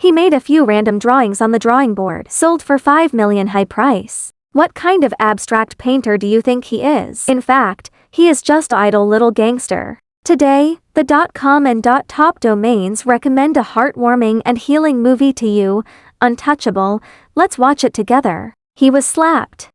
He made a few random drawings on the drawing board. Sold for $5 million high price. What kind of abstract painter do you think he is? In fact, he is just idle little gangster. Today, the .com and .top domains recommend a heartwarming and healing movie to you, Untouchable. Let's watch it together. He was slapped.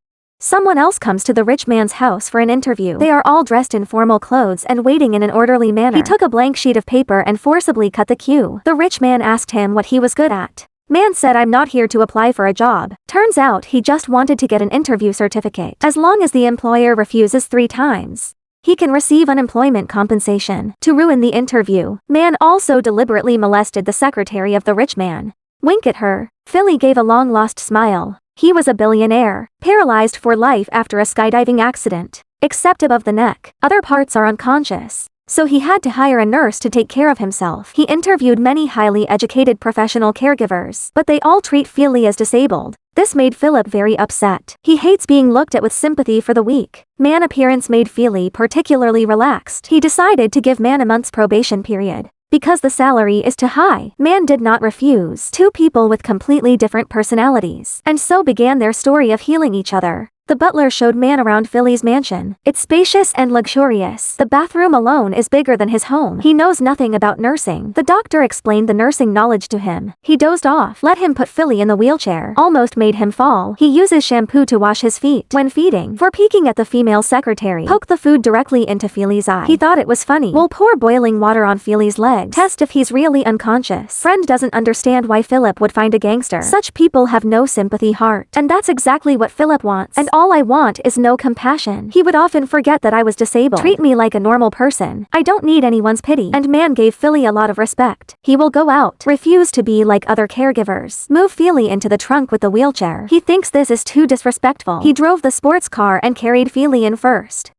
Someone else comes to the rich man's house for an interview. They are all dressed in formal clothes and waiting in an orderly manner. He took a blank sheet of paper and forcibly cut the queue. The rich man asked him what he was good at. Man said, "I'm not here to apply for a job." Turns out he just wanted to get an interview certificate. As long as the employer refuses 3 times, he can receive unemployment compensation. To ruin the interview, man also deliberately molested the secretary of the rich man. Wink at her. Philly gave a long-lost smile. He was a billionaire, paralyzed for life after a skydiving accident, except above the neck. Other parts are unconscious. So he had to hire a nurse to take care of himself. He interviewed many highly educated professional caregivers, but they all treat Philly as disabled. This made Philip very upset. He hates being looked at with sympathy for the weak. Man appearance made Philly particularly relaxed. He decided to give man a month's probation period. Because the salary is too high, man did not refuse. 2 people with completely different personalities, and so began their story of healing each other. The butler showed man around Philly's mansion. It's spacious and luxurious. The bathroom alone is bigger than his home. He knows nothing about nursing. The doctor explained the nursing knowledge to him. He dozed off, let him put Philly in the wheelchair, almost made him fall. He uses shampoo to wash his feet when feeding. For peeking at the female secretary, poke the food directly into Philly's eye. He thought it was funny. Will pour boiling water on Philly's legs. Test if he's really unconscious. Friend doesn't understand why Philip would find a gangster. Such people have no sympathy heart. And that's exactly what Philip wants. And all I want is no compassion. He would often forget that I was disabled. Treat me like a normal person. I don't need anyone's pity. And man gave Philly a lot of respect. He will go out, refuse to be like other caregivers, move Philly into the trunk with the wheelchair. He thinks this is too disrespectful. He drove the sports car and carried Philly in first.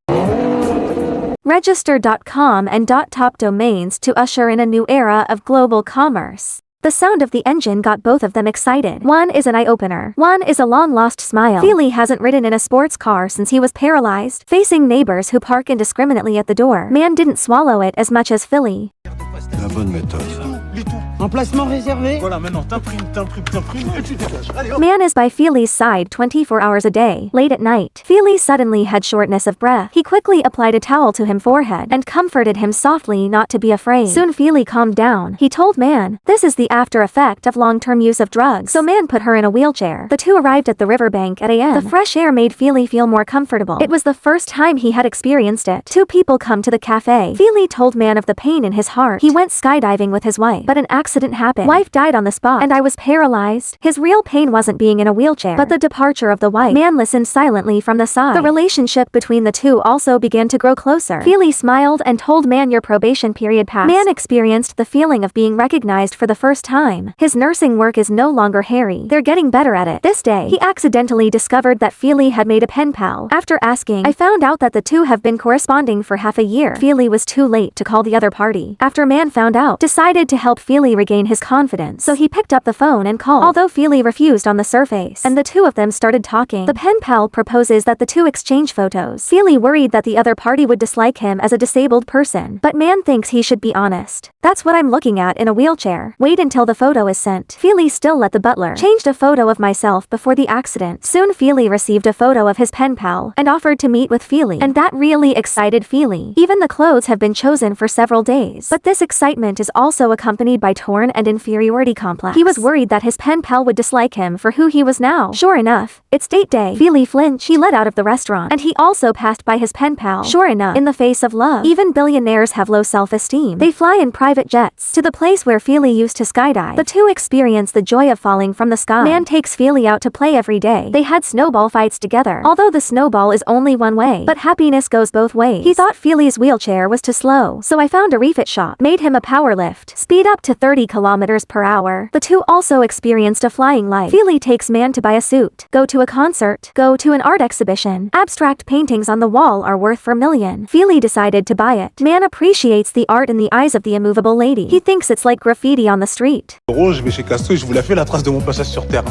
Register.com and .top domains to usher in a new era of global commerce. The sound of the engine got both of them excited. One is an eye-opener. One is a long-lost smile. Philly hasn't ridden in a sports car since he was paralyzed, facing neighbors who park indiscriminately at the door. Man didn't swallow it as much as Philly. La bonne méthode, ça. Emplacement réservé. Voilà, maintenant t'imprimes, et tu dégages. Allez, hop. Man is by Philly's side 24 hours a day. Late at night, Philly suddenly had shortness of breath. He quickly applied a towel to his forehead and comforted him softly not to be afraid. Soon Philly calmed down. He told man, "This is the after effect of long-term use of drugs." So man put her in a wheelchair. The 2 arrived at the riverbank at a.m. The fresh air made Philly feel more comfortable. It was the first time he had experienced it. 2 people come to the cafe. Philly told man of the pain in his heart. He went skydiving with his wife, but an accident happened. Wife died on the spot, and I was paralyzed. His real pain wasn't being in a wheelchair, but the departure of the wife. Man listened silently from the side. The relationship between the 2 also began to grow closer. Philly smiled and told man your probation period passed. Man experienced the feeling of being recognized for the first time. His nursing work is no longer hairy. They're getting better at it. This day, he accidentally discovered that Philly had made a pen pal. After asking, I found out that the 2 have been corresponding for half a year. Philly was too late to call the other party. After man found out, decided to help Philly regain his confidence. So he picked up the phone and called, although Philly refused on the surface, and the 2 of them started talking. The pen pal proposes that the 2 exchange photos. Philly worried that the other party would dislike him as a disabled person, but man thinks he should be honest. That's what I'm looking at in a wheelchair. Wait until the photo is sent. Philly still let the butler changed a photo of myself before the accident. Soon Philly received a photo of his pen pal and offered to meet with Philly, and that really excited Philly. Even the clothes have been chosen for several days, but this excitement is also accompanied by torn and inferiority complex. He was worried that his pen pal would dislike him for who he was now. Sure enough, it's date day. Philly flinched. He let out of the restaurant, and he also passed by his pen pal. Sure enough, in the face of love. Even billionaires have low self-esteem. They fly in private jets to the place where Philly used to skydive. The 2 experience the joy of falling from the sky. Man takes Philly out to play every day. They had snowball fights together, although the snowball is only one way, but happiness goes both ways. He thought Philly's wheelchair was too slow, so I found a refit shop, made him a power lift, speed up to 30 kilometers per hour. The 2 also experienced a flying life. Philly takes man to buy a suit, go to a concert, go to an art exhibition. Abstract paintings on the wall are worth for million. Philly decided to buy it. Man appreciates the art in the eyes of the immovable lady. He thinks it's like graffiti on the street. Rose, je vais chez Casto et je vous la fais la trace de mon passage sur Terre.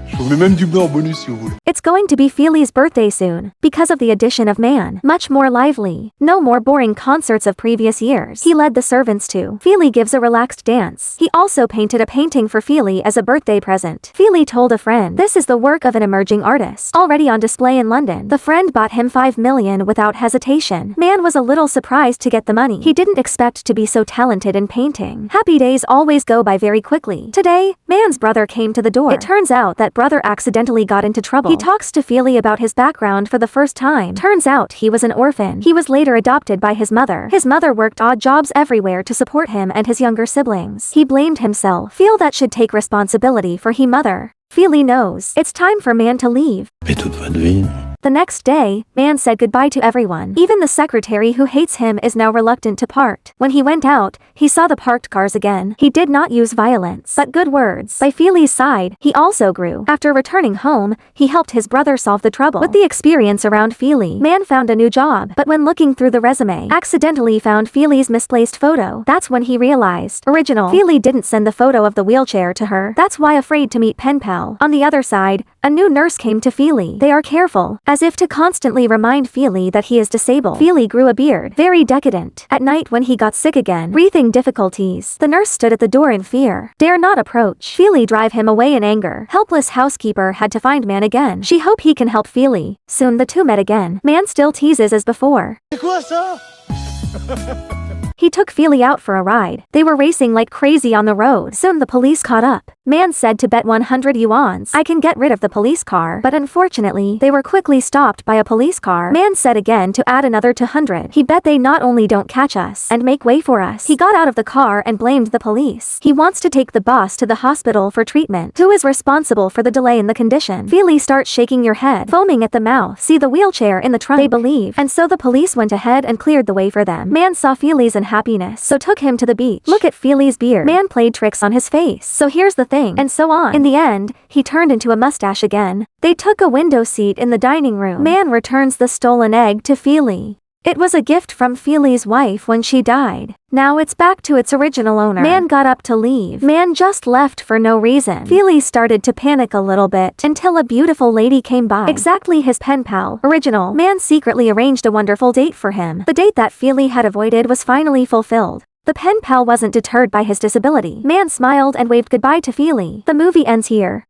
Je vous mets même du blanc en bonus si vous voulez. It's going to be Philly's birthday soon, because of the addition of man. Much more lively. No more boring concerts of previous years. He led the servants to. Philly gives a relaxed last dance. He also painted a painting for Feely as a birthday present. Feely told a friend, "This is the work of an emerging artist, already on display in London." The friend bought him $5 million without hesitation. Man was a little surprised to get the money. He didn't expect to be so talented in painting. Happy days always go by very quickly. Today, Man's brother came to the door. It turns out that brother accidentally got into trouble. He talks to Feely about his background for the first time. Turns out he was an orphan. He was later adopted by his mother. His mother worked odd jobs everywhere to support him and his younger siblings. He blamed himself. Feel that should take responsibility for he mother. Feely knows. It's time for Man to leave. Mais toute votre vie. The next day, Man said goodbye to everyone. Even the secretary who hates him is now reluctant to part. When he went out, he saw the parked cars again. He did not use violence, but good words. By Feely's side, he also grew. After returning home, he helped his brother solve the trouble. With the experience around Feely, Man found a new job, but when looking through the resume, accidentally found Feely's misplaced photo. That's when he realized. Original. Feely didn't send the photo of the wheelchair to her. That's why afraid to meet pen pal. On the other side, a new nurse came to Feely. They are careful, as if to constantly remind Feely that he is disabled. Feely grew a beard, very decadent. At night when he got sick again, breathing difficulties, the nurse stood at the door in fear. Dare not approach. Feely drive him away in anger. Helpless housekeeper had to find Man again. She hope he can help Feely. Soon the two met again. Man still teases as before. C'est quoi ça? He took Feely out for a ride. They were racing like crazy on the road. Soon the police caught up. Man said to bet 100 yuans, "I can get rid of the police car." But unfortunately, they were quickly stopped by a police car. Man said again to add another 200. He bet they not only don't catch us and make way for us. He got out of the car and blamed the police. He wants to take the boss to the hospital for treatment. Who is responsible for the delay in the condition? Feely starts shaking your head, foaming at the mouth. See the wheelchair in the trunk. They believe. And so the police went ahead and cleared the way for them. Man saw Feely's unhappiness, so took him to the beach. Look at Feely's beard. Man played tricks on his face. So here's the thing. And so on. In the end, he turned into a mustache again. They took a window seat in the dining room. Man returns the stolen egg to Feely. It was a gift from Feely's wife when she died. Now it's back to its original owner. Man got up to leave. Man just left for no reason. Feely started to panic a little bit until a beautiful lady came by. Exactly his pen pal. Original. Man secretly arranged a wonderful date for him. The date that Feely had avoided was finally fulfilled. The pen pal wasn't deterred by his disability. Man smiled and waved goodbye to Feely. The movie ends here.